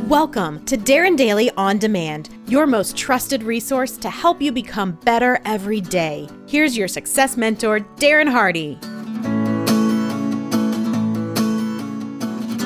Welcome to Darren Daily On Demand, your most trusted resource to help you become better every day. Here's your success mentor, Darren Hardy.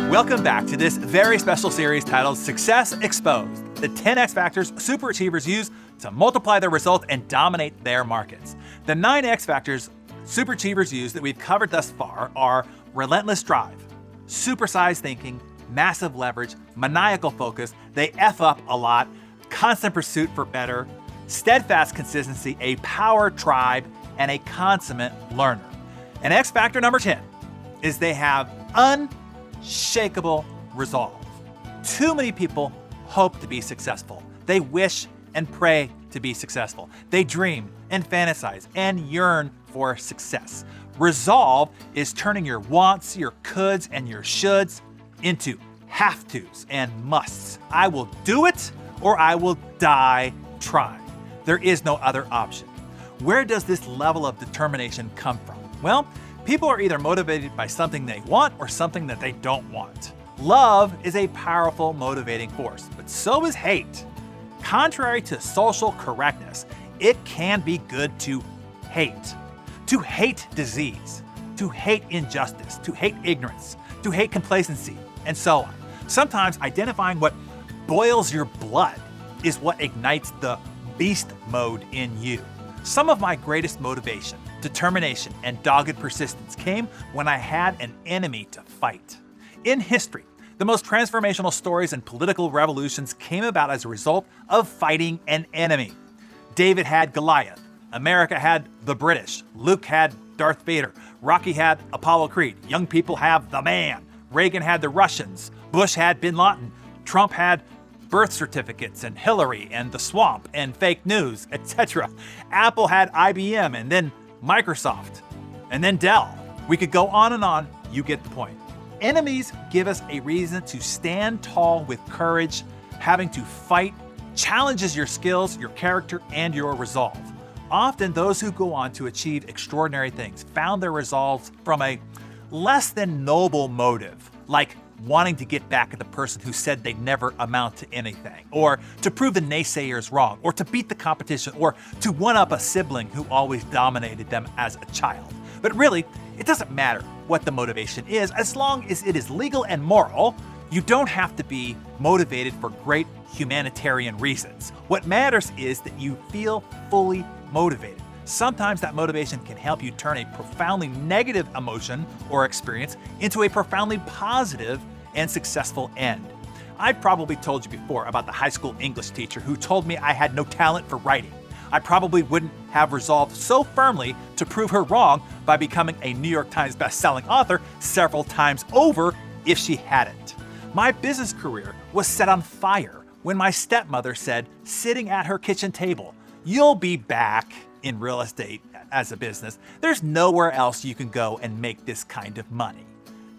Welcome back to this very special series titled Success Exposed, the 10 X factors superachievers use to multiply their results and dominate their markets. The 9 X factors superachievers use that we've covered thus far are relentless drive, supersized thinking, massive leverage, maniacal focus, they F up a lot, constant pursuit for better, steadfast consistency, a power tribe, and a consummate learner. And X factor number 10 is they have unshakable resolve. Too many people hope to be successful. They wish and pray to be successful. They dream and fantasize and yearn for success. Resolve is turning your wants, your coulds, and your shoulds into have-tos and musts. I will do it or I will die trying. There is no other option. Where does this level of determination come from? Well, people are either motivated by something they want or something that they don't want. Love is a powerful motivating force, but so is hate. Contrary to social correctness, it can be good to hate. To hate disease, to hate injustice, to hate ignorance, to hate complacency, and so on. Sometimes identifying what boils your blood is what ignites the beast mode in you. Some of my greatest motivation, determination, and dogged persistence came when I had an enemy to fight. In history, the most transformational stories and political revolutions came about as a result of fighting an enemy. David had Goliath. America had the British. Luke had Darth Vader. Rocky had Apollo Creed. Young people have the man. Reagan had the Russians. Bush had Bin Laden. Trump had birth certificates and Hillary and the swamp and fake news, etc. Apple had IBM and then Microsoft and then Dell. We could go on and on. You get the point. Enemies give us a reason to stand tall with courage. Having to fight challenges your skills, your character, and your resolve. Often those who go on to achieve extraordinary things found their resolves from a less than noble motive, like wanting to get back at the person who said they'd never amount to anything, or to prove the naysayers wrong, or to beat the competition, or to one-up a sibling who always dominated them as a child. But really, it doesn't matter what the motivation is, as long as it is legal and moral. You don't have to be motivated for great humanitarian reasons. What matters is that you feel fully motivated. Sometimes that motivation can help you turn a profoundly negative emotion or experience into a profoundly positive and successful end. I probably told you before about the high school English teacher who told me I had no talent for writing. I probably wouldn't have resolved so firmly to prove her wrong by becoming a New York Times best-selling author several times over if she hadn't. My business career was set on fire when my stepmother said, sitting at her kitchen table, "You'll be back in real estate as a business. There's nowhere else you can go and make this kind of money."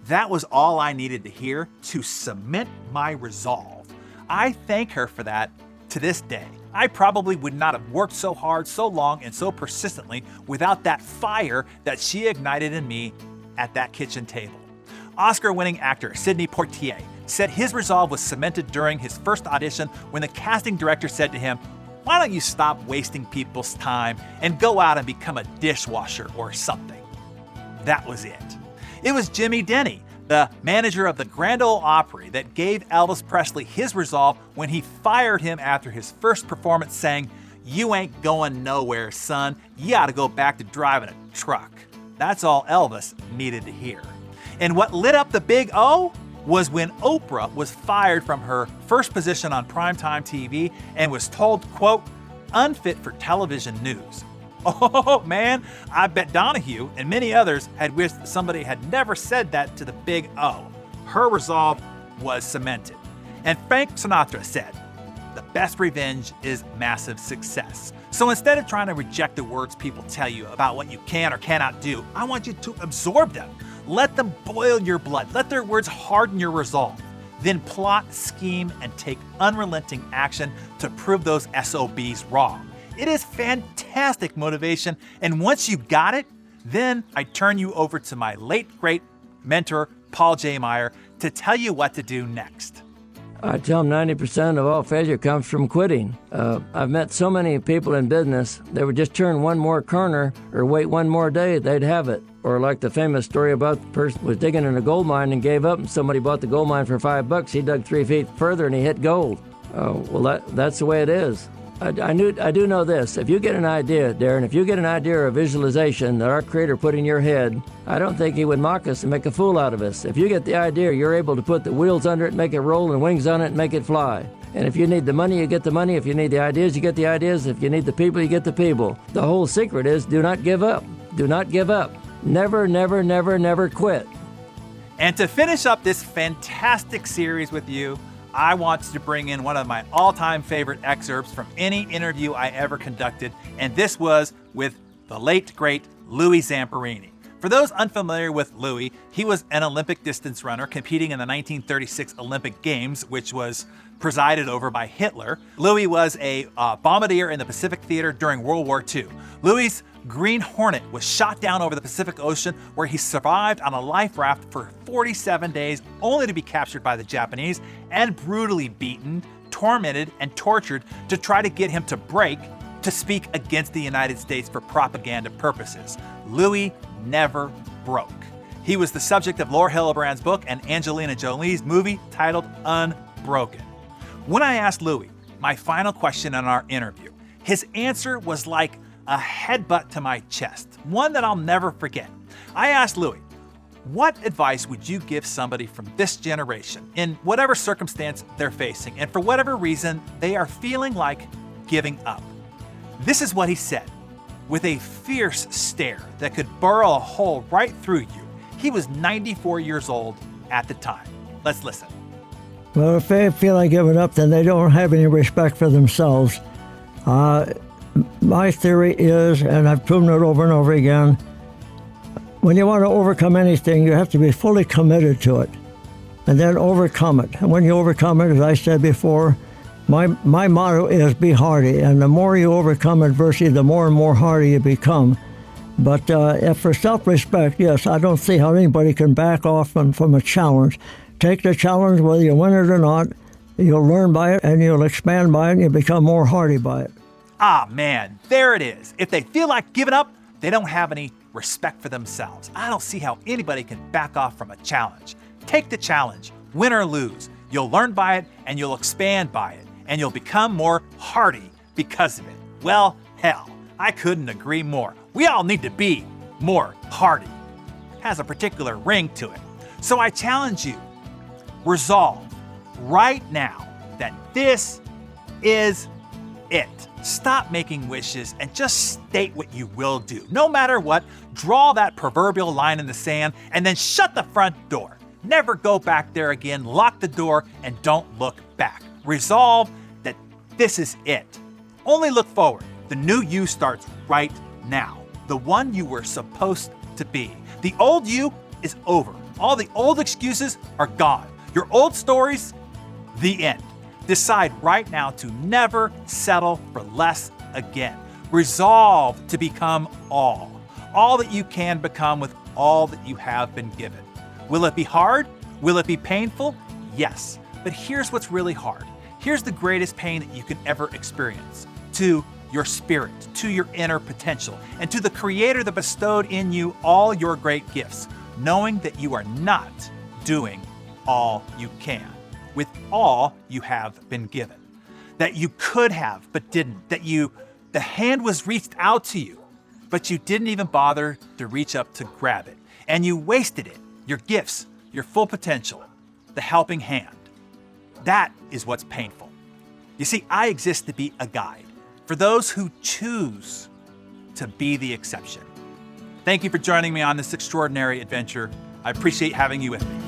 That was all I needed to hear to cement my resolve. I thank her for that to this day. I probably would not have worked so hard, so long, and so persistently without that fire that she ignited in me at that kitchen table. Oscar-winning actor Sidney Poitier said his resolve was cemented during his first audition when the casting director said to him, "Why don't you stop wasting people's time and go out and become a dishwasher or something?" That was it. It was Jimmy Denny, the manager of the Grand Ole Opry, that gave Elvis Presley his resolve when he fired him after his first performance, saying, "You ain't going nowhere, son. You ought to go back to driving a truck." That's all Elvis needed to hear. And what lit up the Big O was when Oprah was fired from her first position on primetime TV and was told, quote, "unfit for television news." Oh man, I bet Donahue and many others had wished somebody had never said that to the Big O. Her resolve was cemented. And Frank Sinatra said, "The best revenge is massive success." So instead of trying to reject the words people tell you about what you can or cannot do, I want you to absorb them. Let them boil your blood. Let their words harden your resolve. Then plot, scheme, and take unrelenting action to prove those SOBs wrong. It is fantastic motivation, and once you got it, then I turn you over to my late great mentor, Paul J. Meyer, to tell you what to do next. I tell them 90% of all failure comes from quitting. I've met so many people in business, they would just turn one more corner or wait one more day, they'd have it. Or like the famous story about the person was digging in a gold mine and gave up, and somebody bought the gold mine for $5. He dug 3 feet further and he hit gold. Well, that's the way it is. I do know this. If you get an idea, Darren, if you get an idea or a visualization that our Creator put in your head, I don't think He would mock us and make a fool out of us. If you get the idea, you're able to put the wheels under it, make it roll, and wings on it, and make it fly. And if you need the money, you get the money. If you need the ideas, you get the ideas. If you need the people, you get the people. The whole secret is do not give up. Do not give up. Never, never, never, never quit. And to finish up this fantastic series with you, I want to bring in one of my all-time favorite excerpts from any interview I ever conducted, and this was with the late, great Louis Zamperini. For those unfamiliar with Louis, he was an Olympic distance runner competing in the 1936 Olympic Games, which was presided over by Hitler. Louis was a bombardier in the Pacific Theater during World War II. Louis' Green Hornet was shot down over the Pacific Ocean, where he survived on a life raft for 47 days, only to be captured by the Japanese and brutally beaten, tormented, and tortured to try to get him to break to speak against the United States for propaganda purposes. Louis never broke. He was the subject of Laura Hillebrand's book and Angelina Jolie's movie titled Unbroken. When I asked Louis my final question in our interview, his answer was like a headbutt to my chest, one that I'll never forget. I asked Louis, what advice would you give somebody from this generation in whatever circumstance they're facing and for whatever reason they are feeling like giving up? This is what he said, with a fierce stare that could burrow a hole right through you. He was 94 years old at the time. Let's listen. Well, if they feel like giving up, then they don't have any respect for themselves. My theory is, and I've proven it over and over again, when you want to overcome anything, you have to be fully committed to it and then overcome it. And when you overcome it, as I said before, my motto is be hardy. And the more you overcome adversity, the more and more hardy you become. But if for self-respect, yes, I don't see how anybody can back off from a challenge. Take the challenge, whether you win it or not. You'll learn by it, and you'll expand by it, and you'll become more hardy by it. Ah, man, there it is. If they feel like giving up, they don't have any respect for themselves. I don't see how anybody can back off from a challenge. Take the challenge, win or lose. You'll learn by it, and you'll expand by it, and you'll become more hardy because of it. Well, hell, I couldn't agree more. We all need to be more hardy. It has a particular ring to it. So I challenge you, resolve right now that this is it. Stop making wishes and just state what you will do. No matter what, draw that proverbial line in the sand and then shut the front door. Never go back there again, lock the door, and don't look back. Resolve that this is it. Only look forward. The new you starts right now. The one you were supposed to be. The old you is over. All the old excuses are gone. Your old stories, the end. Decide right now to never settle for less again. Resolve to become all that you can become with all that you have been given. Will it be hard? Will it be painful? Yes. But here's what's really hard. Here's the greatest pain that you can ever experience. To your spirit, to your inner potential, and to the Creator that bestowed in you all your great gifts, knowing that you are not doing all you can with all you have been given. That you could have, but didn't. That the hand was reached out to you, but you didn't even bother to reach up to grab it. And you wasted it, your gifts, your full potential, the helping hand. That is what's painful. You see, I exist to be a guide for those who choose to be the exception. Thank you for joining me on this extraordinary adventure. I appreciate having you with me.